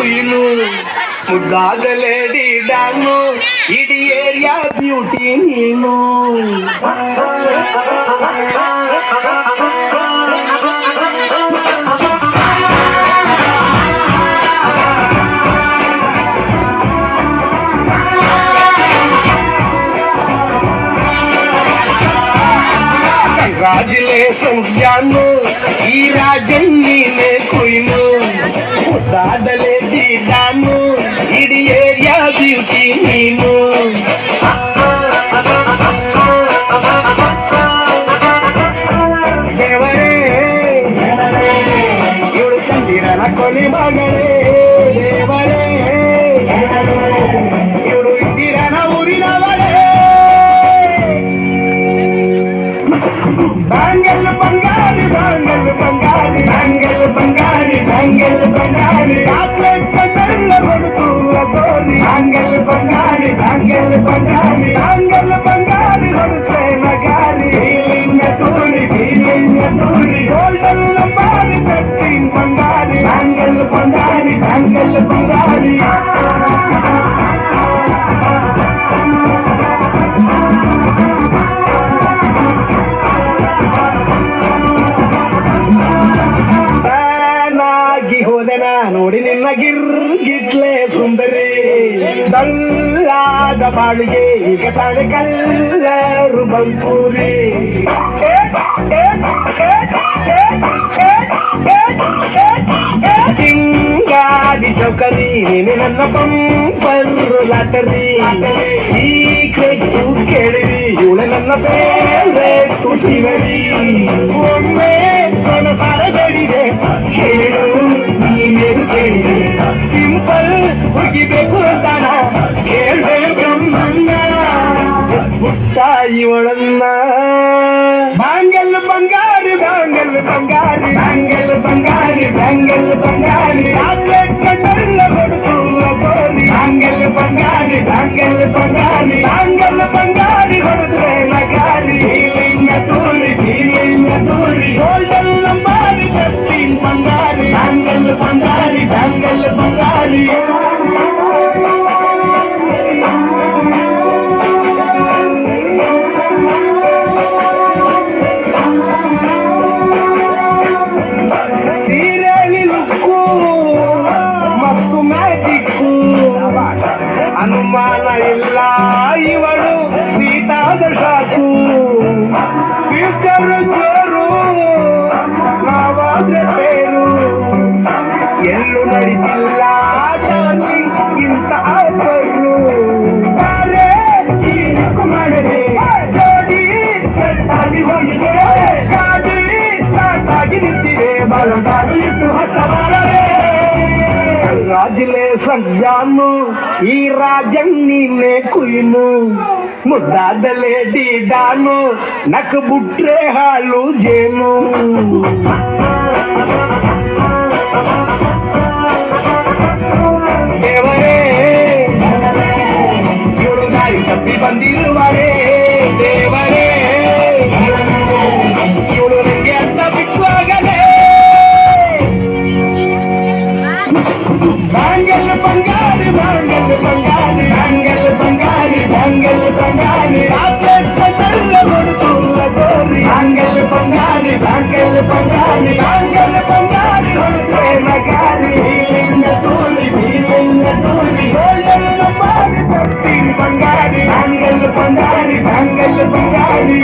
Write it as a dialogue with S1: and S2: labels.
S1: ಕುಯ್ನು ಮುದ್ದಾದ lady don ಇಡೀ area beauty ನೀನು. ಕಂಗ್ರಾಚುಲೇಷನ್ಸ್ ಜಾನು, ಈ ರಾಜನ್ನೀನೆ ಕುಯ್ನು ಮುದ್ದಾದ ಲೇಡಿ ಡಾನು ಇಡೀ ಏರಿಯಾ ಬ್ಯೂಟಿ ನೀನು. ದೇವರೇ ಇವಳು ಚಂದಿರನ ಕೊಲಿ ಮಗಳೇ, ದೇವರೇ ಇವಳು ಇಂದಿರನ ಊರಿನವಳೇ. ಬ್ಯಾಂಗಲ್ ಬಂಗಾರಿ ಬ್ಯಾಂಗಲ್ ಬಂಗಾರಿ ಬ್ಯಾಂಗಲ್ ಬಂಗಾರಿ ಬ್ಯಾಂಗಲ್ ಬಂಗಾರಿ ಚಾಕ್ಲೇಟ್ ಕಣ್ಣೆಲ್ಲ ಹೊಡೆದು ಗೋರಿ. ಬ್ಯಾಂಗಲ್ ಬಂಗಾರಿ ಬ್ಯಾಂಗಲ್ ಬಂಗಾರಿ ಬ್ಯಾಂಗಲ್ ಬಂಗಾರಿ ಹೊಡೆದ್ರೆ ನಗಾರಿ. ಫೀಲಿಂಗ್ ತೂರಿ ಗೋಲ್ಡನ್ ನಂಬಾರಿ ತರ್ಟೀನ್ ಬಂಗಾರಿ. ಬ್ಯಾಂಗಲ್ ಬಂಗಾರಿ ಬ್ಯಾಂಗಲ್ ಬಂಗಾರಿ. ಹೋದೆನ ನೋಡಿ ನಿನ್ನ ಗಿರ್ಗಿಟ್ಲೆ ಸುಂದರಿ. ದಲ್ಲಾದ ಬಾಳಿಗೆ ಈಗ ತಾನೆ ಕಲ್ಲರು ಬಂಪೂರಿ. ಚಿಂಗಾದಿ ಚೌಕರಿ ನೀನೆ ನನ್ನ ಪಂಪರು ಲಾಟರಿ. ಸೀಕ್ರೆಟ್ಟು ಕೇಳಿರಿ ಇವಳೆ ನನ್ನ ಫೇವ್ರೇಟು ಶಿವರಿ. ಒಮ್ಮೆ ಕನಸಾರ ಬೇಡಿದೆ ಹೇಳು ನೀನೇನು ಕೇಳಿದೆ. ಸಿಂಪಲ್ ಹುಡುಗಿಬೇಕು ಅಂತಾನ ಕೇಳ್ದೆ ಬ್ರಹ್ಮಣ್ಣ ಪುಟ್ಟ ಇವಳನ್ನ. ಬ್ಯಾಂಗಲ್ ಬಂಗಾರಿ ಬ್ಯಾಂಗಲ್ ಬಂಗಾರಿ ಬ್ಯಾಂಗಲ್ ಬಂಗಾರಿ ಬ್ಯಾಂಗಲ್ ಬಂಗಾರಿ ಚಾಕ್ಲೇಟ್ ಕಣ್ಣೆಲ್ಲ ಹೊಡೆದು ಗೋರಿ. ಬ್ಯಾಂಗಲ್ ಬಂಗಾರಿ ಬ್ಯಾಂಗಲ್ ಬಂಗಾರಿ ಬ್ಯಾಂಗಲ್ ಬಂಗಾರಿ ಹೊಡೆದ್ರೆ ನಗಾರಿ. ಫೀಲಿಂಗ್ ತೂರಿ ಗೋಲ್ಡನ್ ನಂಬಾರಿ ತರ್ಟೀನ್ ಬಂಗಾರಿ. ಬ್ಯಾಂಗಲ್ ಬಂಗಾರಿ ಬ್ಯಾಂಗಲ್ ಬಂಗಾರಿ. ಸೀರೆಲಿ ಲುಕ್ಕು ಮತ್ತು ಮ್ಯಾಜಿಕ್ಕು ಅನುಮಾನ ಇಲ್ಲ ಇವಳು ಸ್ವೀಟಾದ ಶಾಕು. ಫ್ಯೂಚರ್ ಜೋರು ನಾವಾದ್ರೆ ಬೇರು. ಎಲ್ಲೂ ನಡೀತಿಲ್ಲ ಡಾರ್ಲಿಂಗ್ ಇಂತ ಆಫರು. ಮಾಡದೆ ಜೋಡಿ ಸೆಟ್ ಆಗಿ ಹೋಗಿದೆ. ಗಾಡಿ ಸ್ಟಾರ್ಟ್ ಆಗಿ ನಿಂತಿದೆ ಬಲಗಾಡಿ ಇಟ್ಟು ಹತ್ತ ಮಾಡದೆ. ಕಂಗ್ರಾಚುಲೇಷನ್ಸ್ ಜಾನು, ಈ ರಾಜನ್ನೀನೆ ಕುಯ್ನು ಮುದ್ದಾದ ಲೇಡಿ ಡಾನು ನಕ್ ಬುಟ್ರೆ ಹಾಲು ಜೇನು. ದೇವರೇ ಇವಳು ದಾರಿ ತಪ್ಪಿ ಬಂದಿರುವರೇ. ದೇವರೇ ಇವಳು ನಂಗೆ ಅಂತ ಫಿಕ್ಸ್ ಆಗಲೇ. ಬ್ಯಾಂಗಲ್ ಬಂಗಾರಿ ಬ್ಯಾಂಗಲ್ ಬಂಗಾರಿ ಬ್ಯಾಂಗಲ್ ಬಂಗಾರಿ ಬ್ಯಾಂಗಲ್ ಬಂಗಾರಿ ಚಾಕ್ಲೇಟ್ ಕಣ್ಣೆಲ್ಲ ಹೊಡೆದು ಗೋರಿ. ಬ್ಯಾಂಗಲ್ ಬಂಗಾರಿ ಬ್ಯಾಂಗಲ್ ಬಂಗಾರಿ ಬ್ಯಾಂಗಲ್ ಬಂಗಾರಿ ಹೊಡೆದ್ರೆ ನಗಾರಿ. ಫೀಲಿಂಗ್ ತೂರಿ ಗೋಲ್ಡನ್ ನಂಬಾರಿ ತರ್ಟೀನ್ ಬಂಗಾರಿ. ಬ್ಯಾಂಗಲ್ ಬಂಗಾರಿ ಬ್ಯಾಂಗಲ್ ಬಂಗಾರಿ.